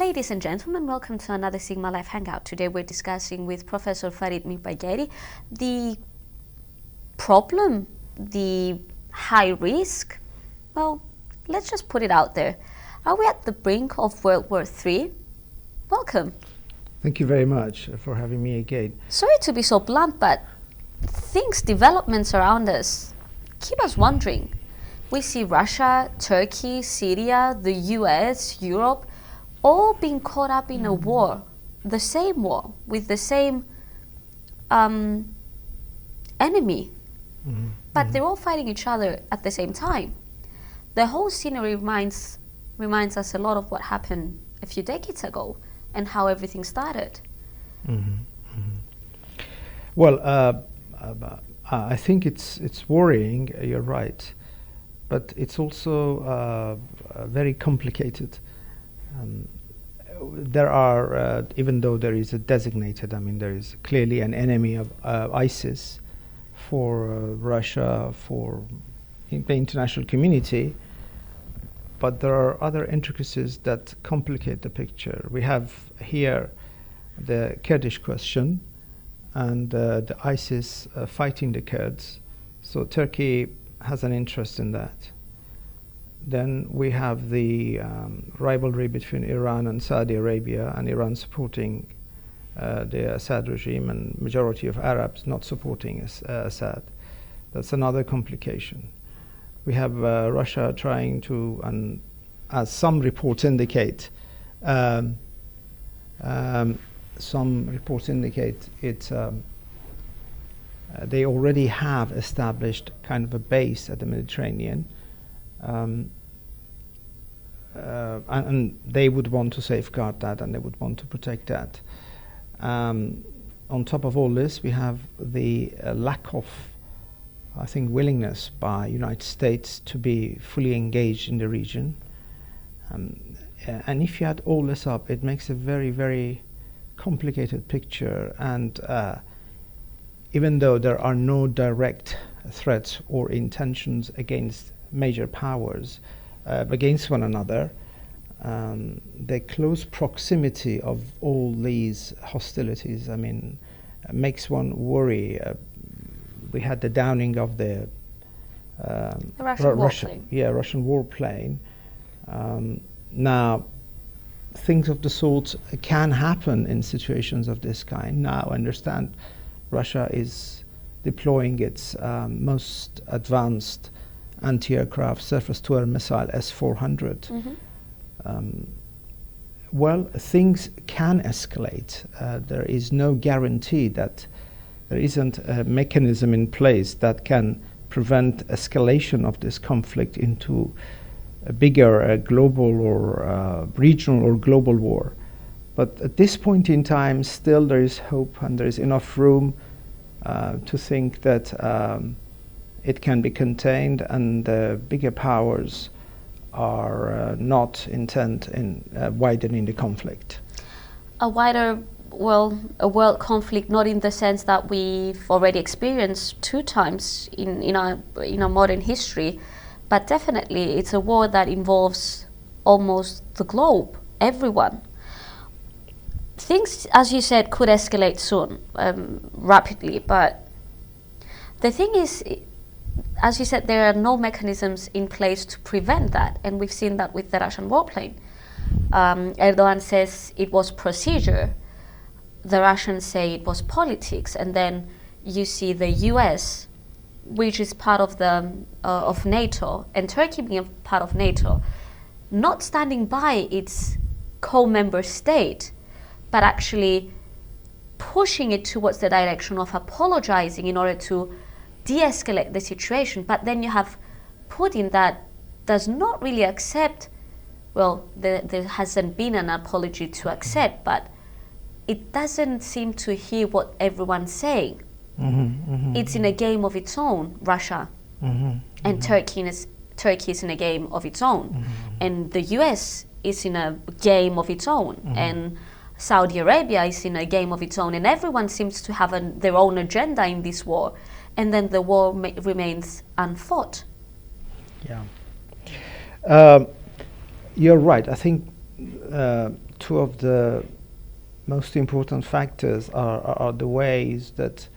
Ladies and gentlemen, welcome to another Sigma Life Hangout. Today we're discussing with Professor Farid Mirbagheri the problem, the high risk. Well, let's just put it out there. Are we at the brink of World War III? Welcome. Thank you very much for having me again. Sorry to be so blunt, but developments around us keep us wondering. We see Russia, Turkey, Syria, the US, Europe, all being caught up in a war, the same war, with the same enemy. But they're all fighting each other at the same time. The whole scenery reminds us a lot of what happened a few decades ago and how everything started. Well, I think it's worrying, you're right, but it's also very complicated. There are, even though there is a designated, there is clearly an enemy of ISIS for Russia, for the international community, but there are other intricacies that complicate the picture. We have here the Kurdish question and the ISIS fighting the Kurds, so Turkey has an interest in that. Then we have the rivalry between Iran and Saudi Arabia, and Iran supporting the Assad regime and majority of Arabs not supporting Assad. That's another complication. We have Russia trying to, and as some reports indicate, they already have established kind of a base at the Mediterranean. And they would want to safeguard that, and they would want to protect that. On top of all this, we have the lack of, I think, willingness by United States to be fully engaged in the region. And if you add all this up, it makes a very, very complicated picture. And even though there are no direct threats or intentions against major powers, against one another, the close proximity of all these hostilities, makes one worry. We had the downing of the Russian warplane. Now, things of the sort can happen in situations of this kind. Now, I understand Russia is deploying its most advanced anti-aircraft surface-to-air missile S-400. Well, things can escalate. There is no guarantee that there isn't a mechanism in place that can prevent escalation of this conflict into a bigger global or regional or global war. But at this point in time, still there is hope, and there is enough room to think that it can be contained, and the bigger powers are not intent in widening the conflict. A world conflict, not in the sense that we've already experienced two times in our modern history, but definitely it's a war that involves almost the globe, everyone. Things, as you said, could escalate soon, rapidly, but the thing is, as you said, there are no mechanisms in place to prevent that, and we've seen that with the Russian warplane. Erdogan says it was procedure. The Russians say it was politics, and then you see the US, which is part of of NATO, and Turkey being a part of NATO, not standing by its co-member state, but actually pushing it towards the direction of apologizing in order to de-escalate the situation. But then you have Putin that does not really accept, well, there hasn't been an apology to accept, but it doesn't seem to hear what everyone's saying. It's in a game of its own, Russia, and Turkey is in a game of its own, and the US is in a game of its own, and Saudi Arabia is in a game of its own, and everyone seems to have their own agenda in this war, and then the war remains unfought. Yeah. You're right. I think two of the most important factors are the ways that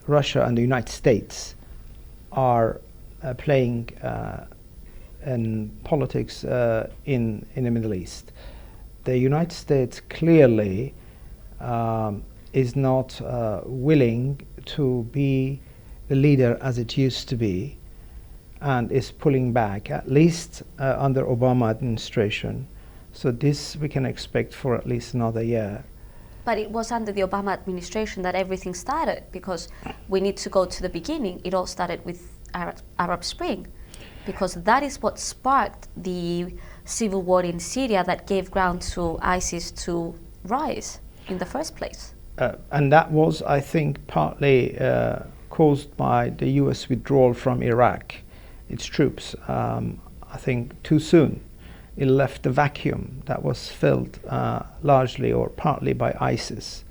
Russia and the United States are playing in politics in the Middle East. The United States clearly is not willing to be the leader as it used to be, and is pulling back, at least under Obama administration. So this we can expect for at least another year. But it was under the Obama administration that everything started, because we need to go to the beginning. It all started with Arab Spring, because that is what sparked the civil war in Syria that gave ground to ISIS to rise in the first place. And that was, I think, partly caused by the US withdrawal from Iraq, its troops. I think too soon. It left a vacuum that was filled largely or partly by ISIS.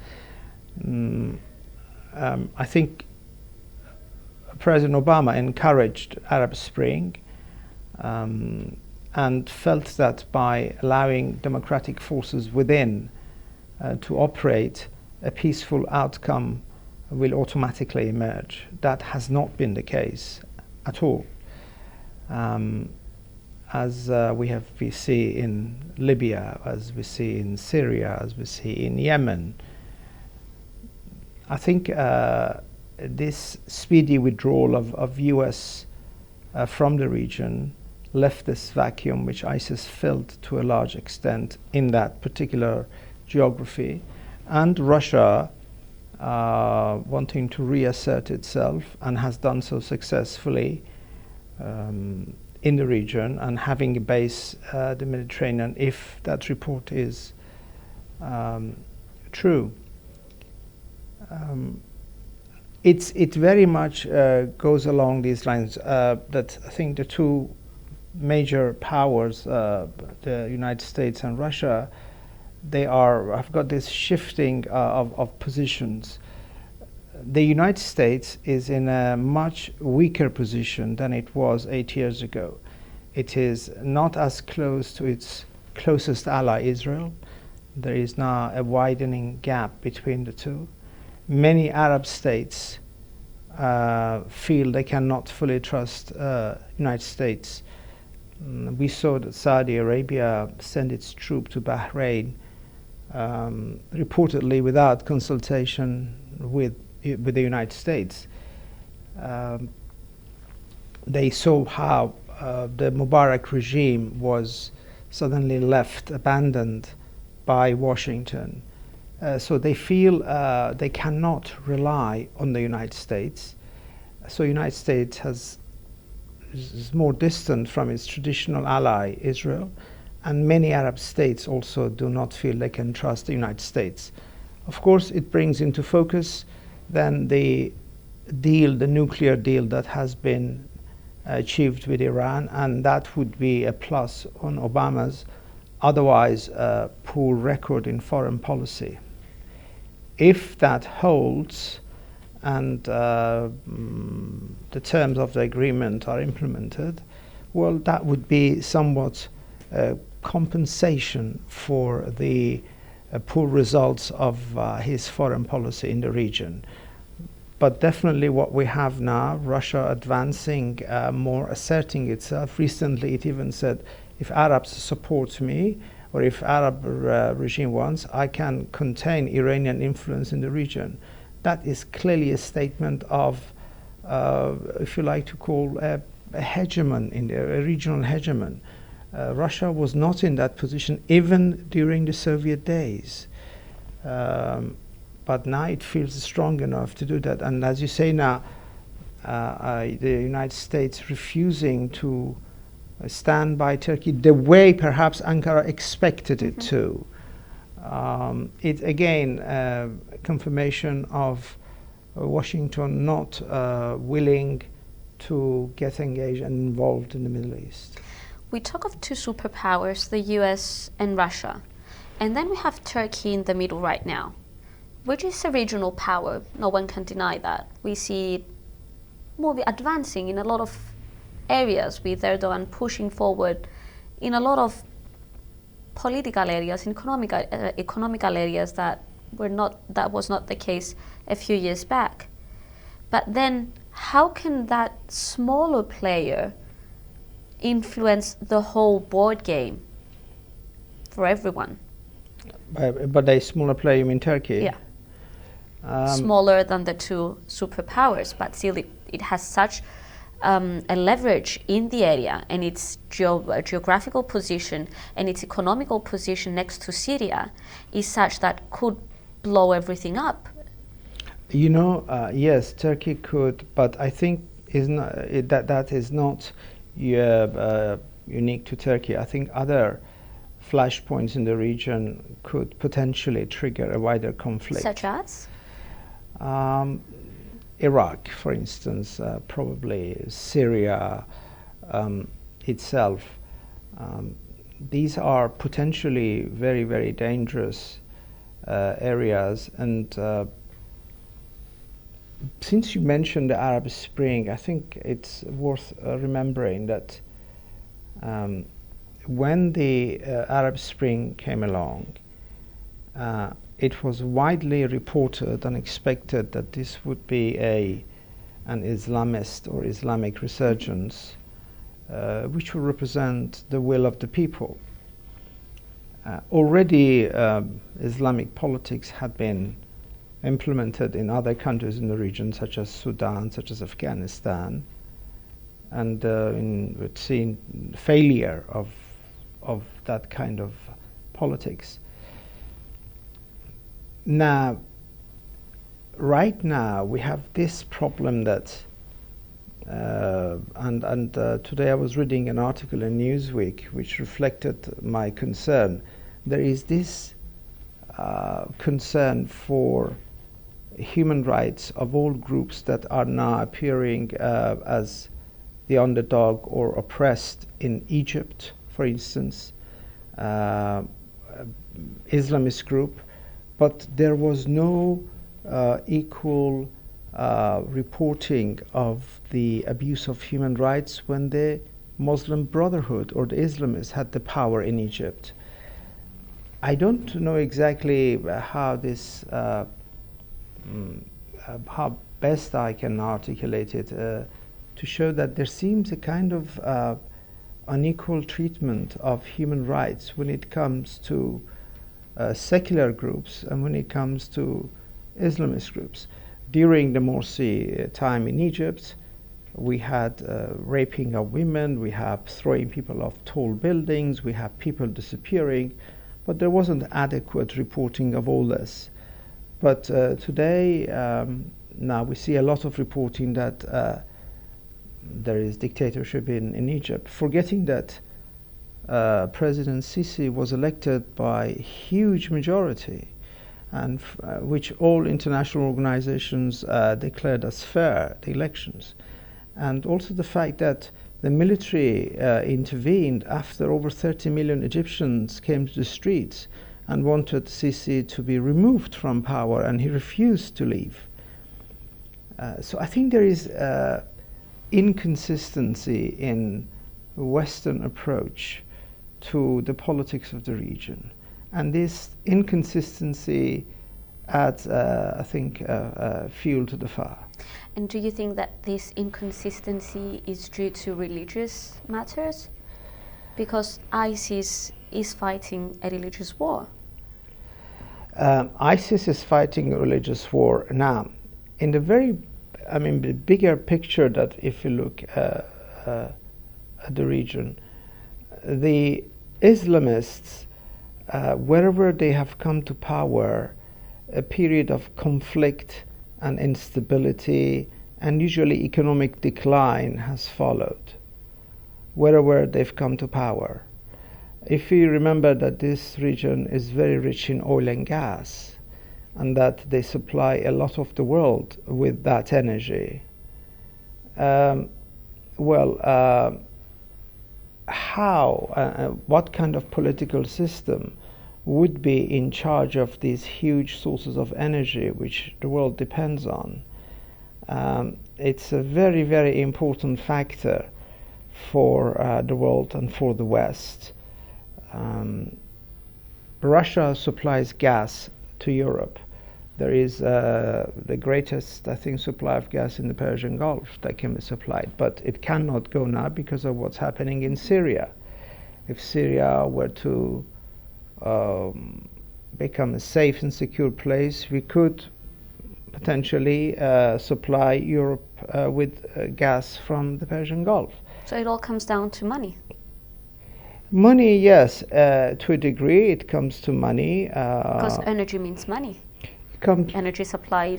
I think President Obama encouraged Arab Spring and felt that by allowing democratic forces within to operate, a peaceful outcome will automatically emerge. That has not been the case at all. As we see in Libya, as we see in Syria, as we see in Yemen. I think this speedy withdrawal of US from the region left this vacuum which ISIS filled to a large extent in that particular geography, and Russia wanting to reassert itself, and has done so successfully in the region, and having a base the Mediterranean, if that report is true. It very much goes along these lines that I think the two major powers, the United States and Russia, have got this shifting of positions. The United States is in a much weaker position than it was 8 years ago. It is not as close to its closest ally, Israel. There is now a widening gap between the two. Many Arab states feel they cannot fully trust United States. We saw that Saudi Arabia sent its troop to Bahrain, reportedly without consultation with the United States. They saw how the Mubarak regime was suddenly left abandoned by Washington. So they feel they cannot rely on the United States. So the United States is more distant from its traditional ally, Israel, and many Arab states also do not feel they can trust the United States. Of course, it brings into focus then the nuclear deal that has been achieved with Iran, and that would be a plus on Obama's otherwise poor record in foreign policy. If that holds and the terms of the agreement are implemented, well, that would be somewhat compensation for the poor results of his foreign policy in the region. But definitely what we have now, Russia advancing more, asserting itself. Recently it even said, if Arabs support me, or if Arab regime wants, I can contain Iranian influence in the region. That is clearly a statement of, if you like to call, a hegemon, a regional hegemon. Russia was not in that position even during the Soviet days. But now it feels strong enough to do that. And as you say now, the United States refusing to stand by Turkey the way perhaps Ankara expected it to. It's again a confirmation of Washington not willing to get engaged and involved in the Middle East. We talk of two superpowers, the US and Russia, and then we have Turkey in the middle right now, which is a regional power. No one can deny that. We see it more advancing in a lot of areas, with Erdogan pushing forward in a lot of political areas, economical areas that was not the case a few years back. But then, how can that smaller player influence the whole board game for everyone? But a smaller player, you mean Turkey? Yeah. Smaller than the two superpowers, but still it has such a leverage in the area, and its geographical position and its economical position next to Syria is such that could blow everything up. You know, yes, Turkey could, but I think that is not unique to Turkey. I think other flashpoints in the region could potentially trigger a wider conflict. Such as? Iraq, for instance, probably Syria itself. These are potentially very, very dangerous areas. And since you mentioned the Arab Spring, I think it's worth remembering that when the Arab Spring came along, it was widely reported and expected that this would be an Islamist or Islamic resurgence, which will represent the will of the people. Already Islamic politics had been implemented in other countries in the region, such as Sudan, such as Afghanistan, and we've seen failure of that kind of politics. Now, right now, we have this problem that, today I was reading an article in Newsweek which reflected my concern. There is this concern for human rights of all groups that are now appearing as the underdog or oppressed in Egypt, for instance, Islamist group. But there was no equal reporting of the abuse of human rights when the Muslim Brotherhood or the Islamists had the power in Egypt. I don't know exactly how this, how best I can articulate it to show that there seems a kind of unequal treatment of human rights when it comes to secular groups and when it comes to Islamist groups. During the Morsi time in Egypt, we had raping of women, we have throwing people off tall buildings, we have people disappearing, but there wasn't adequate reporting of all this. But today, now we see a lot of reporting that there is dictatorship in Egypt, forgetting that President Sisi was elected by a huge majority, and which all international organizations declared as fair, the elections. And also the fact that the military intervened after over 30 million Egyptians came to the streets and wanted Sisi to be removed from power, and he refused to leave. So I think there is inconsistency in Western approach to the politics of the region. And this inconsistency adds, I think, fuel to the fire. And do you think that this inconsistency is due to religious matters? Because ISIS is fighting a religious war. ISIS is fighting a religious war. Now, in the the bigger picture, that if you look at the region, the Islamists, wherever they have come to power, a period of conflict and instability and usually economic decline has followed wherever they've come to power. If you remember that this region is very rich in oil and gas, and that they supply a lot of the world with that energy, what kind of political system would be in charge of these huge sources of energy which the world depends on? It's a very, very important factor for the world and for the West. Russia supplies gas to Europe. There is the greatest, I think, supply of gas in the Persian Gulf that can be supplied, but it cannot go now because of what's happening in Syria. If Syria were to become a safe and secure place, we could potentially supply Europe with gas from the Persian Gulf. So it all comes down to money. Money, yes, to a degree it comes to money. Because energy means money. Energy supply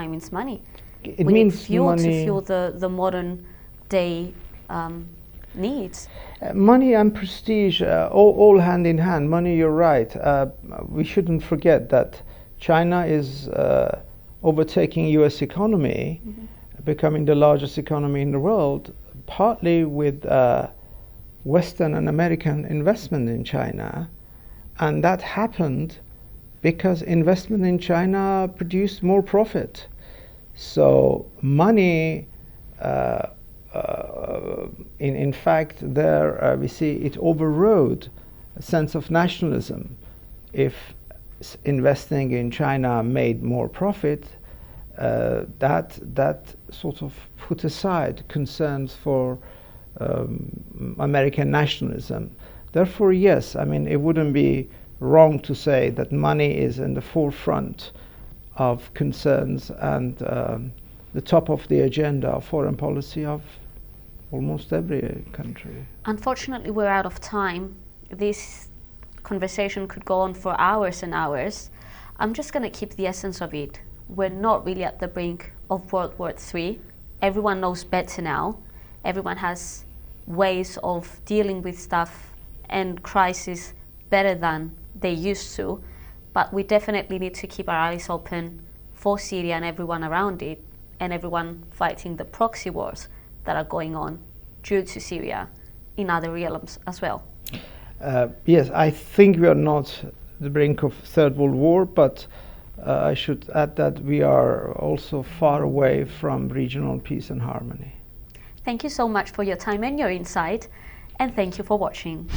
means money. It we means need fuel money to fuel the modern day needs. Money and prestige, all hand in hand. Money, you're right. We shouldn't forget that China is overtaking U.S. economy, becoming the largest economy in the world, partly with Western and American investment in China. And that happened because investment in China produced more profit. So money, in fact, there we see it overrode a sense of nationalism. If investing in China made more profit, that sort of put aside concerns for American nationalism. Therefore, yes, I mean, it wouldn't be wrong to say that money is in the forefront of concerns and the top of the agenda of foreign policy of almost every country. Unfortunately, we're out of time. This conversation could go on for hours and hours. I'm just going to keep the essence of it. We're not really at the brink of World War III. Everyone knows better now. Everyone has ways of dealing with stuff and crisis better than they used to. But we definitely need to keep our eyes open for Syria and everyone around it, and everyone fighting the proxy wars that are going on due to Syria in other realms as well. Yes, I think we are not at the brink of Third World War, but I should add that we are also far away from regional peace and harmony. Thank you so much for your time and your insight, and thank you for watching.